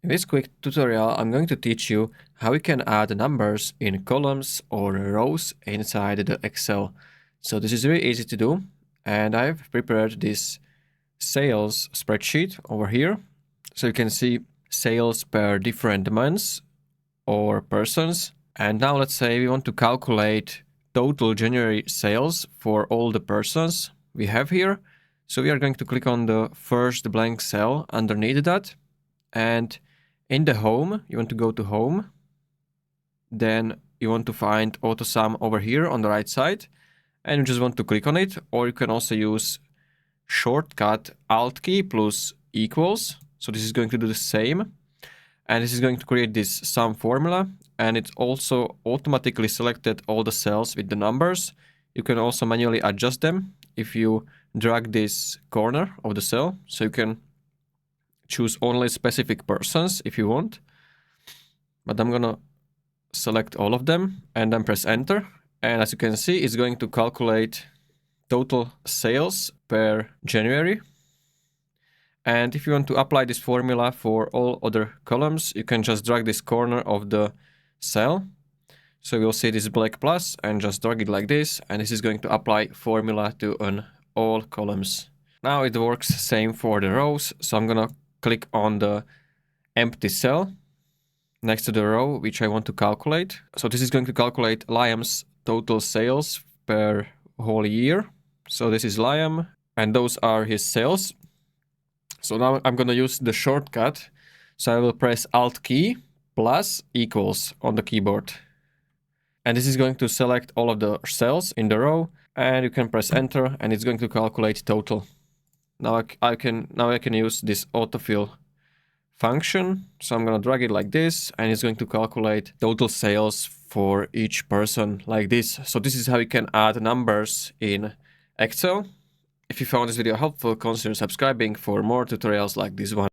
In this quick tutorial, I'm going to teach you how we can add numbers in columns or rows inside the Excel. So this is very easy to do, and I've prepared this sales spreadsheet over here. So you can see sales per different months or persons. And now let's say we want to calculate total January sales for all the persons we have here. So we are going to click on the first blank cell underneath that, and in the home, you want to go to home. Then you want to find AutoSum over here on the right side, and you just want to click on it, or you can also use shortcut Alt key plus equals. So this is going to do the same, and this is going to create this sum formula, and it's also automatically selected all the cells with the numbers. You can also manually adjust them if you drag this corner of the cell, so you can choose only specific persons if you want, but I'm gonna select all of them and then press enter. And as you can see, it's going to calculate total sales per January. And if you want to apply this formula for all other columns, you can just drag this corner of the cell. So you'll see this black plus and just drag it like this, and this is going to apply formula to on all columns. Now it works same for the rows, so I'm gonna click on the empty cell next to the row which I want to calculate. So this is going to calculate Liam's total sales per whole year. So this is Liam, and those are his sales. So now I'm going to use the shortcut. So I will press Alt key plus equals on the keyboard. And this is going to select all of the cells in the row, and you can press enter and it's going to calculate total. Now I can use this autofill function. So I'm going to drag it like this, and it's going to calculate total sales for each person like this. So this is how you can add numbers in Excel. If you found this video helpful, consider subscribing for more tutorials like this one.